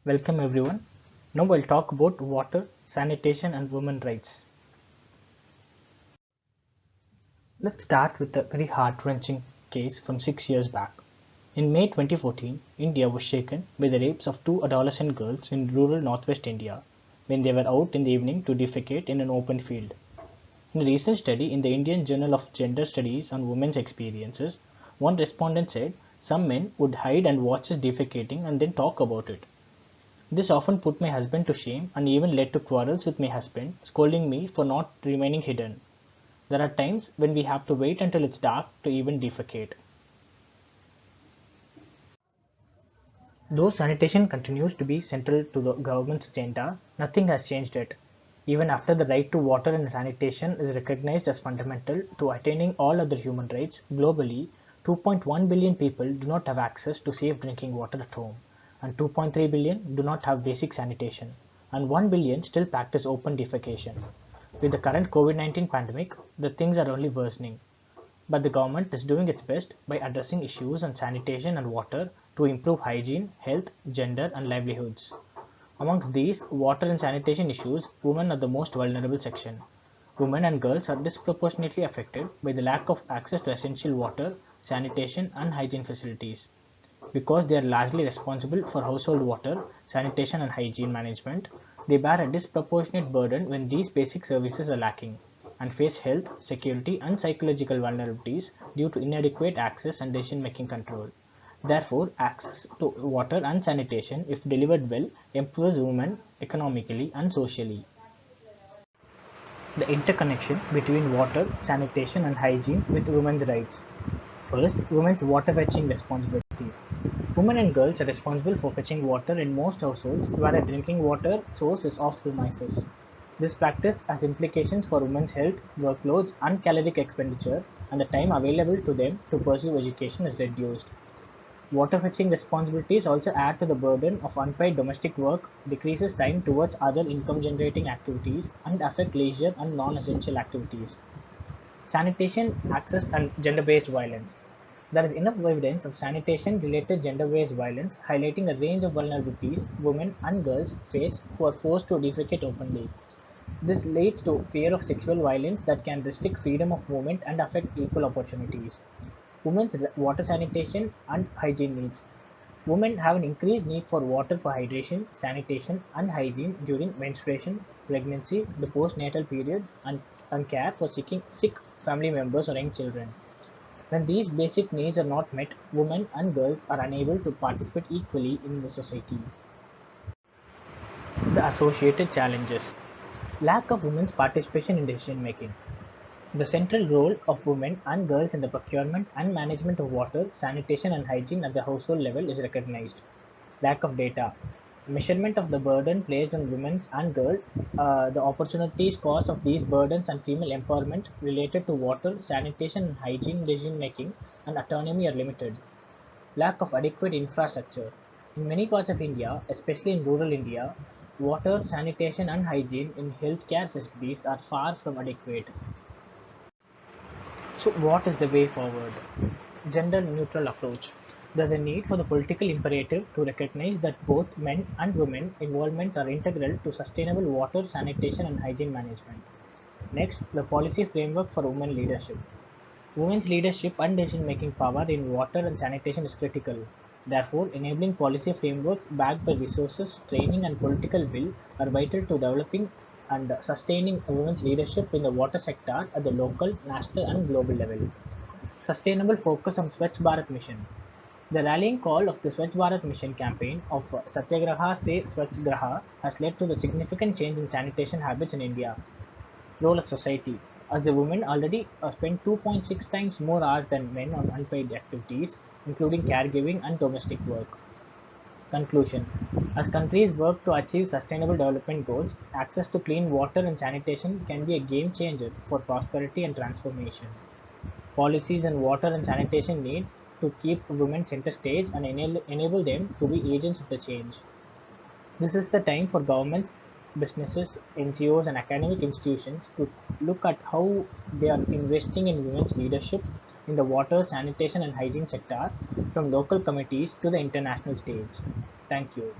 Welcome everyone. Now we'll talk about water, sanitation and women rights. Let's start with a very heart-wrenching case from 6 years back. In May 2014, India was shaken by the rapes of two adolescent girls in rural northwest India when they were out in the evening to defecate in an open field. In a recent study in the Indian Journal of Gender Studies on women's experiences, one respondent said some men would hide and watch us defecating and then talk about it. This often put my husband to shame and even led to quarrels with my husband, scolding me for not remaining hidden. There are times when we have to wait until it's dark to even defecate. Though sanitation continues to be central to the government's agenda, nothing has changed yet. Even after the right to water and sanitation is recognized as fundamental to attaining all other human rights, globally, 2.1 billion people do not have access to safe drinking water at home, and 2.3 billion do not have basic sanitation, and 1 billion still practice open defecation. With the current COVID-19 pandemic, the things are only worsening. But the government is doing its best by addressing issues on sanitation and water to improve hygiene, health, gender, and livelihoods. Amongst these water and sanitation issues, women are the most vulnerable section. Women and girls are disproportionately affected by the lack of access to essential water, sanitation, and hygiene facilities. Because they are largely responsible for household water, sanitation, and hygiene management, they bear a disproportionate burden when these basic services are lacking and face health, security, and psychological vulnerabilities due to inadequate access and decision-making control. Therefore, access to water and sanitation, if delivered well, empowers women economically and socially. The interconnection between water, sanitation, and hygiene with women's rights. First, women's water fetching responsibility. Women and girls are responsible for fetching water in most households where a drinking water source is off premises. This practice has implications for women's health, workloads, and caloric expenditure, and the time available to them to pursue education is reduced. Water fetching responsibilities also add to the burden of unpaid domestic work, decreases time towards other income generating activities, and affect leisure and non essential activities. Sanitation, access, and gender based violence. There is enough evidence of sanitation related gender based violence highlighting a range of vulnerabilities women and girls face who are forced to defecate openly. This leads to fear of sexual violence that can restrict freedom of movement and affect equal opportunities. Women's water sanitation and hygiene needs. Women have an increased need for water for hydration, sanitation, and hygiene during menstruation, pregnancy, the postnatal period, and care for sick family members or young children. When these basic needs are not met, women and girls are unable to participate equally in the society. The associated challenges. Lack of women's participation in decision making. The central role of women and girls in the procurement and management of water, sanitation, and hygiene at the household level is recognized. Lack of data. Measurement of the burden placed on women and girls, the opportunities, cost of these burdens, and female empowerment related to water, sanitation, and hygiene decision making and autonomy are limited. Lack of adequate infrastructure. In many parts of India, especially in rural India, water, sanitation, and hygiene in healthcare facilities are far from adequate. So, what is the way forward? Gender neutral approach. There's a need for the political imperative to recognize that both men and women involvement are integral to sustainable water, sanitation, and hygiene management. Next, the policy framework for women leadership. Women's leadership and decision making power in water and sanitation is critical. Therefore, enabling policy frameworks backed by resources, training, and political will are vital to developing and sustaining women's leadership in the water sector at the local, national, and global level. Sustainable focus on Swachh Bharat Mission. The rallying call of the Swachh Bharat Mission campaign of Satyagraha Se Swachh Graha has led to the significant change in sanitation habits in India. Role of society. As the women already spend 2.6 times more hours than men on unpaid activities, including caregiving and domestic work. Conclusion. As countries work to achieve sustainable development goals, access to clean water and sanitation can be a game changer for prosperity and transformation. Policies on water and sanitation need to keep women center stage and enable them to be agents of the change. This is the time for governments, businesses, NGOs, and academic institutions to look at how they are investing in women's leadership in the water, sanitation, and hygiene sector from local committees to the international stage. Thank you.